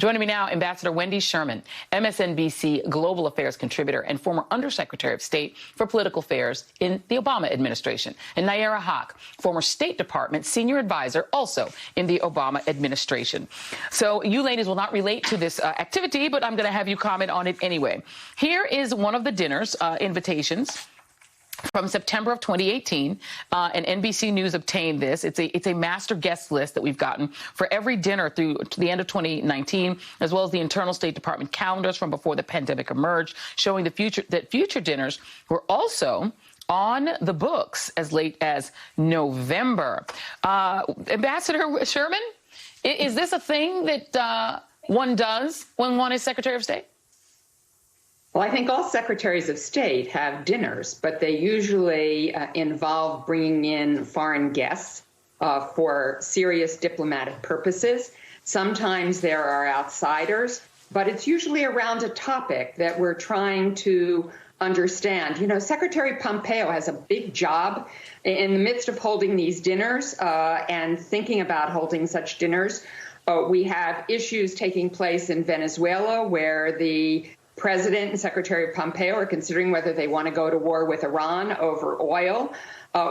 Joining me now, Ambassador Wendy Sherman, MSNBC Global Affairs contributor and former Undersecretary of State for Political Affairs in the Obama administration, and Nayyera Haq, former State Department senior advisor, also in the Obama administration. So you ladies will not relate to this activity, but I'm going to have you comment on it anyway. Here is one of the dinner's invitations from September of 2018, and NBC News obtained this. It's a master guest list that we've gotten for every dinner through to the end of 2019, as well as the internal State Department calendars from before the pandemic emerged, showing that future dinners were also on the books as late as November. Ambassador Sherman, is this a thing that one does when one is Secretary of State? Well, I think all secretaries of state have dinners, but they usually involve bringing in foreign guests for serious diplomatic purposes. Sometimes there are outsiders, but it's usually around a topic that we're trying to understand. You know, Secretary Pompeo has a big job in the midst of holding these dinners and thinking about holding such dinners. We have issues taking place in Venezuela where the President and Secretary Pompeo are considering whether they want to go to war with Iran over oil.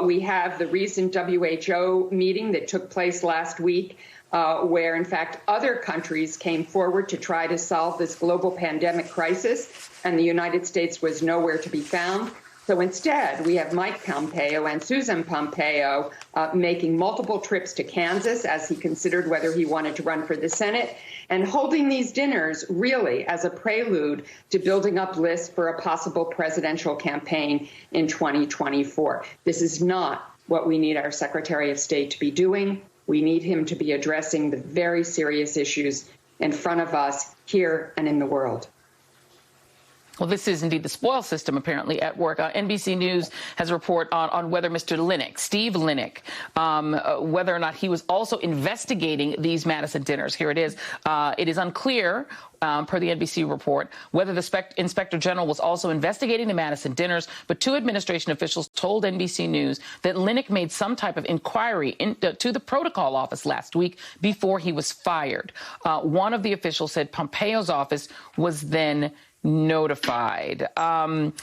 We have the recent WHO meeting that took place last week, where, in fact, other countries came forward to try to solve this global pandemic crisis, and the United States was nowhere to be found. So instead, we have Mike Pompeo and Susan Pompeo making multiple trips to Kansas as he considered whether he wanted to run for the Senate, and holding these dinners really as a prelude to building up lists for a possible presidential campaign in 2024. This is not what we need our Secretary of State to be doing. We need him to be addressing the very serious issues in front of us here and in the world. Well, this is indeed the spoil system, apparently, at work. NBC News has a report on whether Mr. Linick, Steve Linick, whether or not he was also investigating these Madison dinners. Here it is. It is unclear, per the NBC report, whether the Inspector General was also investigating the Madison dinners, but two administration officials told NBC News that Linick made some type of inquiry to the protocol office last week before he was fired. One of the officials said Pompeo's office was then notified. And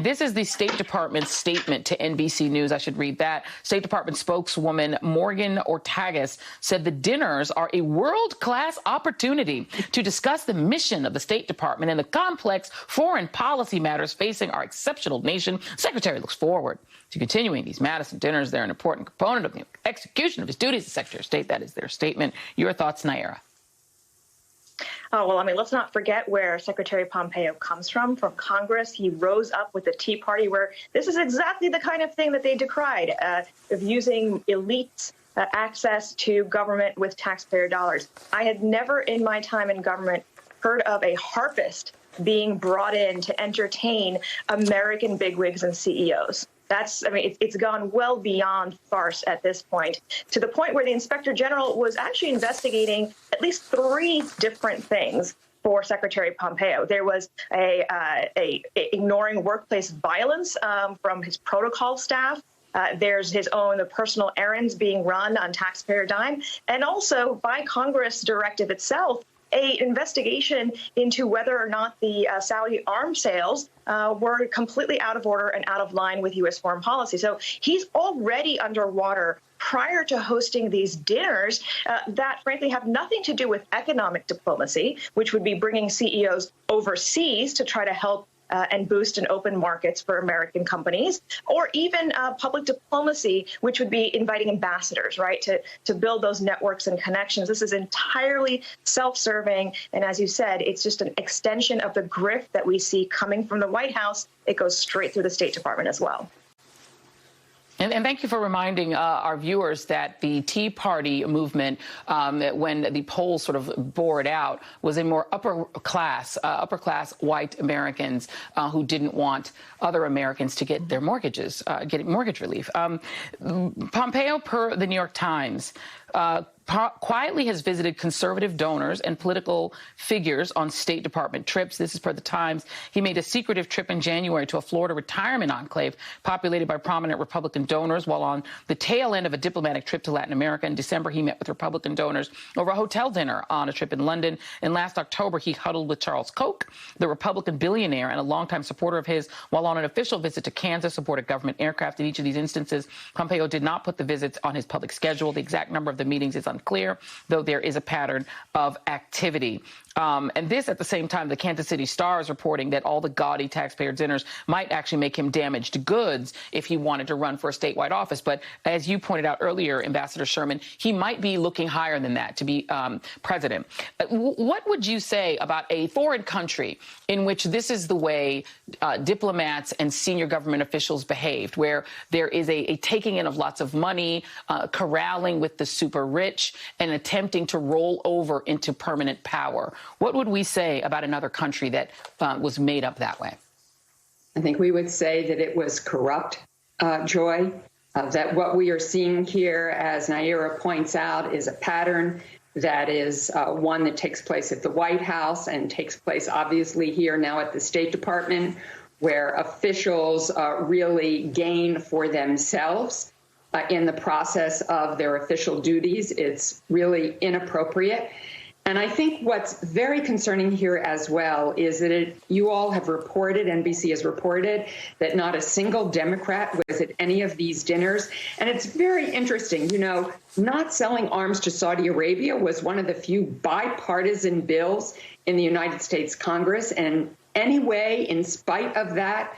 this is the State Department's statement to NBC News. I should read that. State Department spokeswoman Morgan Ortagus said the dinners are a world-class opportunity to discuss the mission of the State Department and the complex foreign policy matters facing our exceptional nation. The Secretary looks forward to continuing these Madison dinners. They're an important component of the execution of his duties as Secretary of State. That is their statement. Your thoughts, Nayyera? Oh, well, I mean, let's not forget where Secretary Pompeo comes from Congress. He rose up with the Tea Party, where this is exactly the kind of thing that they decried, of using elites' access to government with taxpayer dollars. I had never in my time in government heard of a harpist being brought in to entertain American bigwigs and CEOs. I mean, it's gone well beyond farce at this point, to the point where the Inspector General was actually investigating at least three different things for Secretary Pompeo. There was ignoring workplace violence from his protocol staff. There's his own personal errands being run on taxpayer dime, and also by Congress directive itself, an investigation into whether or not the Saudi arms sales were completely out of order and out of line with U.S. foreign policy. So he's already underwater prior to hosting these dinners that, frankly, have nothing to do with economic diplomacy, which would be bringing CEOs overseas to try to help and boost and open markets for American companies, or even public diplomacy, which would be inviting ambassadors, right, to build those networks and connections. This is entirely self-serving. And as you said, it's just an extension of the grift that we see coming from the White House. It goes straight through the State Department as well. And thank you for reminding our viewers that the Tea Party movement, when the polls sort of bore it out, was a more upper class white Americans who didn't want other Americans to get their mortgages, get mortgage relief. Pompeo, per the New York Times, quietly has visited conservative donors and political figures on State Department trips. This is per the Times. He made a secretive trip in January to a Florida retirement enclave populated by prominent Republican donors while on the tail end of a diplomatic trip to Latin America. In December, he met with Republican donors over a hotel dinner on a trip in London. And last October, he huddled with Charles Koch, the Republican billionaire and a longtime supporter of his, while on an official visit to Kansas aboard a government aircraft. In each of these instances, Pompeo did not put the visits on his public schedule. The exact number of the meetings is unclear, though there is a pattern of activity. And this at the same time, the Kansas City Star is reporting that all the gaudy taxpayer dinners might actually make him damaged goods if he wanted to run for a statewide office. But as you pointed out earlier, Ambassador Sherman, he might be looking higher than that to be president. What would you say about a foreign country in which this is the way diplomats and senior government officials behaved, where there is a taking in of lots of money, corralling with the super rich, and attempting to roll over into permanent power? What would we say about another country that was made up that way? I think we would say that it was corrupt, Joy, that what we are seeing here, as Nayyera points out, is a pattern that is one that takes place at the White House and takes place obviously here now at the State Department, where officials really gain for themselves in the process of their official duties. It's really inappropriate. And I think what's very concerning here as well is that you all have reported, NBC has reported, that not a single Democrat was at any of these dinners. And it's very interesting. You know, not selling arms to Saudi Arabia was one of the few bipartisan bills in the United States Congress. And anyway, in spite of that,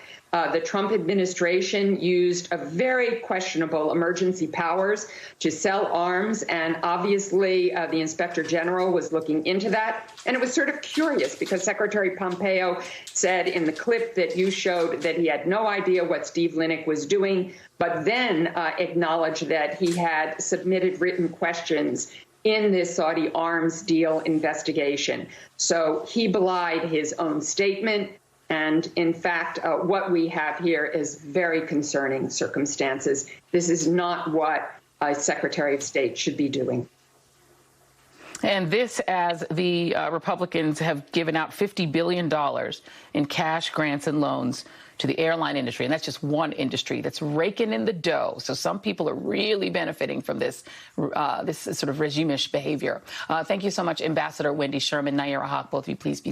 the Trump administration used a very questionable emergency powers to sell arms. And obviously, the inspector general was looking into that. And it was sort of curious because Secretary Pompeo said in the clip that you showed that he had no idea what Steve Linick was doing, but then acknowledged that he had submitted written questions in this Saudi arms deal investigation. So he belied his own statement. And in fact, what we have here is very concerning circumstances. This is not what a Secretary of State should be doing. And this as the Republicans have given out $50 billion in cash, grants, and loans to the airline industry. And that's just one industry that's raking in the dough. So some people are really benefiting from this this sort of regime-ish behavior. Thank you so much, Ambassador Wendy Sherman, Nayyera Haq, both of you. Please be